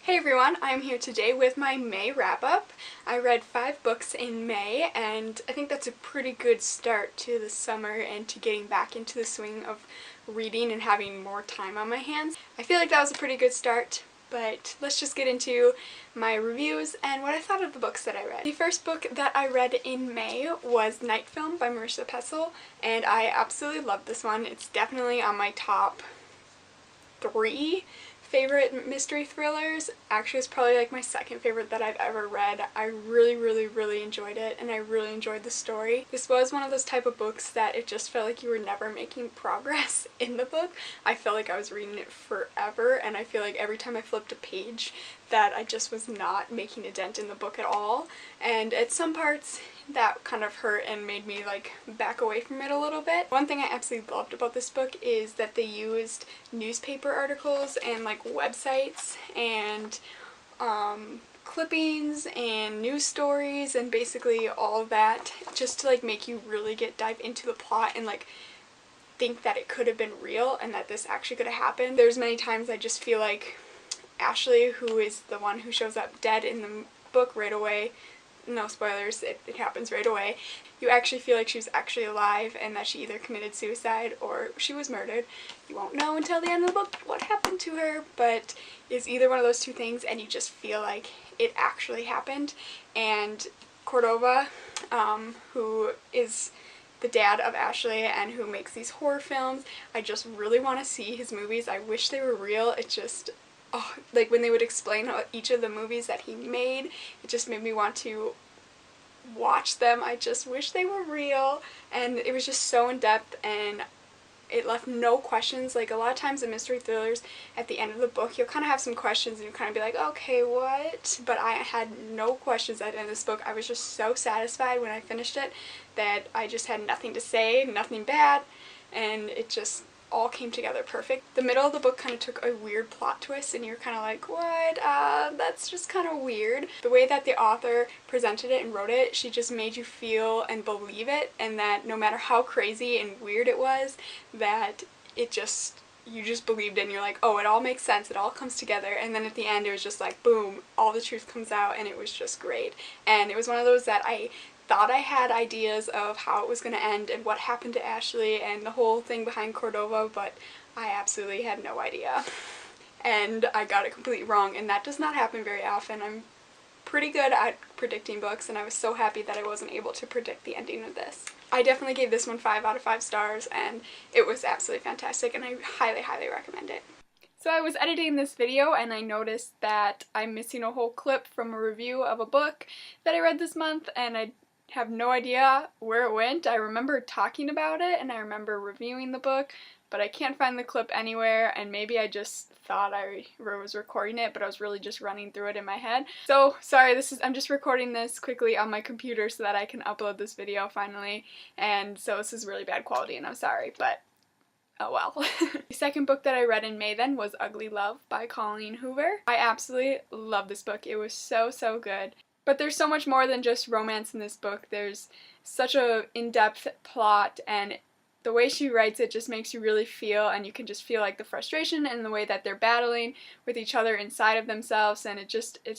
Hey everyone, I'm here today with my May wrap-up. I read 5 books in May, and I think that's a pretty good start to the summer and to getting back into the swing of reading and having more time on my hands. I feel like that was a pretty good start, but let's just get into my reviews and what I thought of the books that I read. The first book that I read in May was Night Film by Marissa Pessl, and I absolutely loved this one. It's definitely on my top 3 favorite mystery thrillers. Actually, it's probably like my second favorite that I've ever read. I really enjoyed it, and I really enjoyed the story. This was one of those type of books that it just felt like you were never making progress in the book. I felt like I was reading it forever, and I feel like every time I flipped a page that I just was not making a dent in the book at all. And at some parts that kind of hurt and made me like back away from it a little bit. One thing I absolutely loved about this book is that they used newspaper articles and like websites and clippings and news stories and basically all of that just to like make you really dive into the plot and like think that it could have been real and that this actually could have happened. There's many times I just feel like Ashley, who is the one who shows up dead in the book right away, no spoilers, it happens right away, you actually feel like she was actually alive and that she either committed suicide or she was murdered. You won't know until the end of the book what happened to her, but it's either one of those two things and you just feel like it actually happened. And Cordova, who is the dad of Ashley and who makes these horror films, I just really want to see his movies. I wish they were real. It just, oh, like when they would explain each of the movies that he made, it just made me want to watch them. I just wish they were real, and it was just so in-depth and it left no questions. Like a lot of times in mystery thrillers at the end of the book you'll kind of have some questions and you kind of be like, okay, what? But I had no questions at the end of this book. I was just so satisfied when I finished it that I just had nothing to say, nothing bad, and it just all came together perfect. The middle of the book kind of took a weird plot twist and you're kind of like, what? That's just kind of weird. The way that the author presented it and wrote it, she just made you feel and believe it, and that no matter how crazy and weird it was, that it just, you just believed it and you're like, oh, it all makes sense, it all comes together. And then at the end it was just like, boom, all the truth comes out, and it was just great. And it was one of those that I thought I had ideas of how it was going to end and what happened to Ashley and the whole thing behind Cordova, but I absolutely had no idea. And I got it completely wrong, and that does not happen very often. I'm pretty good at predicting books, and I was so happy that I wasn't able to predict the ending of this. I definitely gave this one 5 out of 5 stars, and it was absolutely fantastic, and I highly recommend it. So I was editing this video and I noticed that I'm missing a whole clip from a review of a book that I read this month, and I have no idea where it went. I remember talking about it and I remember reviewing the book, but I can't find the clip anywhere, and maybe I just thought I was recording it, but I was really just running through it in my head. So sorry, I'm just recording this quickly on my computer so that I can upload this video finally, and so this is really bad quality and I'm sorry, but oh well. The second book that I read in May then was Ugly Love by Colleen Hoover. I absolutely love this book. It was so good. But there's so much more than just romance in this book. There's such a in-depth plot, and the way she writes it just makes you really feel, and you can just feel like the frustration and the way that they're battling with each other inside of themselves, and it's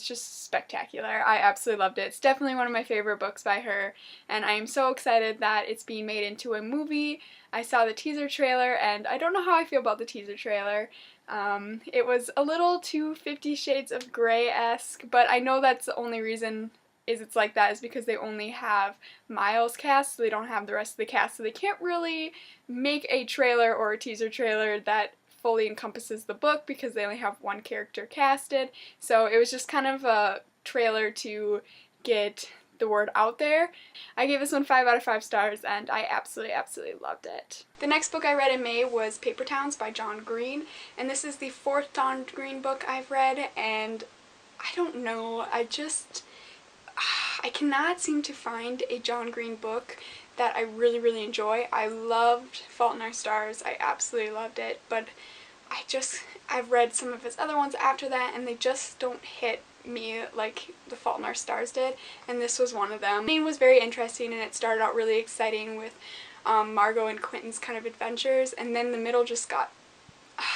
just spectacular. I absolutely loved it. It's definitely one of my favorite books by her, and I am so excited that it's being made into a movie. I saw the teaser trailer, and I don't know how I feel about the teaser trailer. It was a little too 50 Shades of Grey-esque, but I know that's the only reason it's like that is because they only have Miles cast, so they don't have the rest of the cast, so they can't really make a trailer or a teaser trailer that fully encompasses the book because they only have one character casted. So it was just kind of a trailer to get the word out there. I gave this one 5 out of 5 stars, and I absolutely loved it. The next book I read in May was Paper Towns by John Green, and this is the 4th John Green book I've read, and I don't know, I cannot seem to find a John Green book that I really enjoy. I loved Fault in Our Stars, I absolutely loved it, but I've read some of his other ones after that and they just don't hit me like The Fault in Our Stars did, and this was one of them. The scene was very interesting and it started out really exciting with Margot and Quentin's kind of adventures, and then the middle just got,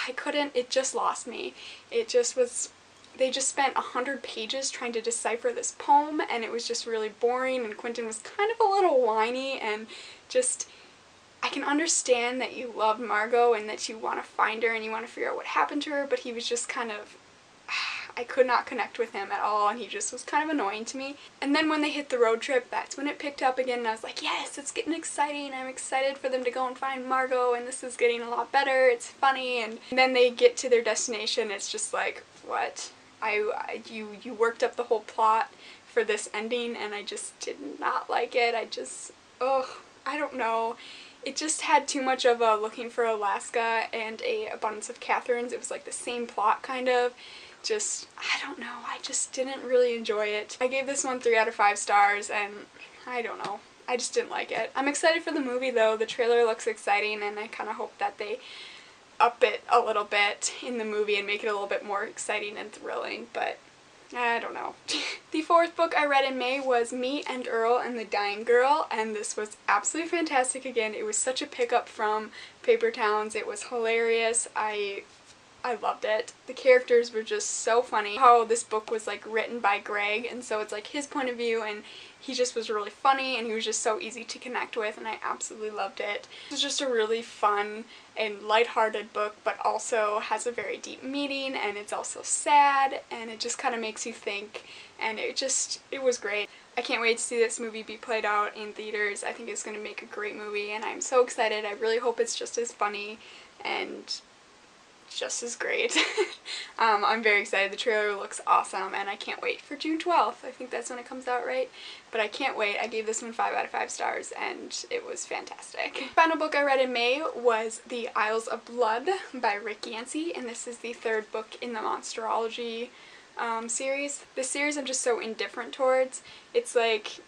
it just lost me. It just was they just spent 100 pages trying to decipher this poem, and it was just really boring, and Quentin was kind of a little whiny, and just, I can understand that you love Margot and that you want to find her and you want to figure out what happened to her, but he was just kind of, I could not connect with him at all, and he just was kind of annoying to me. And then when they hit the road trip, that's when it picked up again, and I was like, yes, it's getting exciting. I'm excited for them to go and find Margot, and this is getting a lot better. It's funny. And then they get to their destination. It's just like, what? You worked up the whole plot for this ending, and I just did not like it. I don't know. It just had too much of a Looking for Alaska and a Abundance of Catherines. It was like the same plot, kind of. Just, I don't know, I just didn't really enjoy it. I gave this one 3 out of 5 stars, and I don't know, I just didn't like it. I'm excited for the movie though. The trailer looks exciting, and I kind of hope that they up it a little bit in the movie and make it a little bit more exciting and thrilling, but I don't know. The 4th book I read in May was Me and Earl and the Dying Girl, and this was absolutely fantastic again. It was such a pickup from Paper Towns. It was hilarious. I loved it. The characters were just so funny. How this book was like written by Greg, and so it's like his point of view, and he just was really funny, and he was just so easy to connect with, and I absolutely loved it. It was just a really fun and lighthearted book, but also has a very deep meaning, and it's also sad, and it just kind of makes you think, and it was great. I can't wait to see this movie be played out in theaters. I think it's going to make a great movie, and I'm so excited. I really hope it's just as funny and just as great. I'm very excited. The trailer looks awesome, and I can't wait for June 12th. I think that's when it comes out, right? But I can't wait. I gave this one 5 out of 5 stars, and it was fantastic. The final book I read in May was The Isles of Blood by Rick Yancey, and this is the 3rd book in the Monsterology series. This series I'm just so indifferent towards. It's like,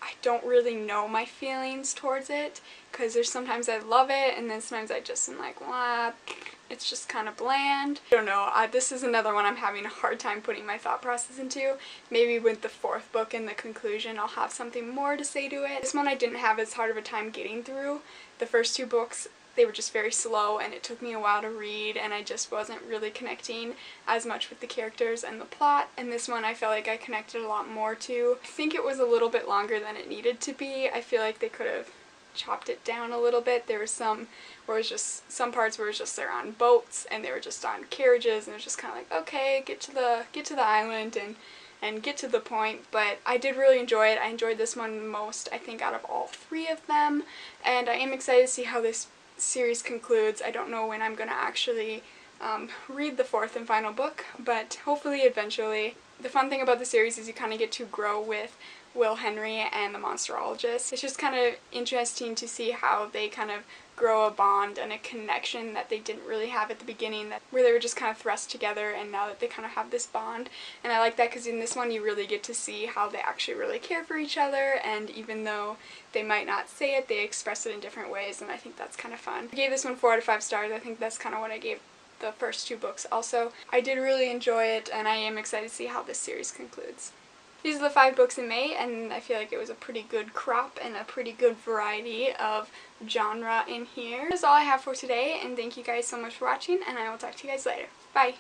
I don't really know my feelings towards it, because there's sometimes I love it, and then sometimes I just am like, what? It's just kind of bland. I don't know. This is another one I'm having a hard time putting my thought process into. Maybe with the 4th book and the conclusion I'll have something more to say to it. This one I didn't have as hard of a time getting through. The first 2 books, they were just very slow, and it took me a while to read, and I just wasn't really connecting as much with the characters and the plot. And this one I felt like I connected a lot more to. I think it was a little bit longer than it needed to be. I feel like they could have chopped it down a little bit. There was some parts where it was just they're on boats, and they were just on carriages, and it was just kind of like, okay, get to the island and get to the point. But I did really enjoy it. I enjoyed this one the most, I think, out of all 3 of them, and I am excited to see how this series concludes. I don't know when I'm gonna actually read the 4th and final book, but hopefully eventually. The fun thing about the series is you kind of get to grow with Will Henry and the Monsterologist. It's just kind of interesting to see how they kind of grow a bond and a connection that they didn't really have at the beginning, where they were just kind of thrust together, and now that they kind of have this bond. And I like that because in this one you really get to see how they actually really care for each other, and even though they might not say it, they express it in different ways, and I think that's kind of fun. I gave this one 4 out of 5 stars. I think that's kind of what I gave the first 2 books also. I did really enjoy it, and I am excited to see how this series concludes. These are the 5 books in May, and I feel like it was a pretty good crop and a pretty good variety of genre in here. That's all I have for today, and thank you guys so much for watching, and I will talk to you guys later. Bye!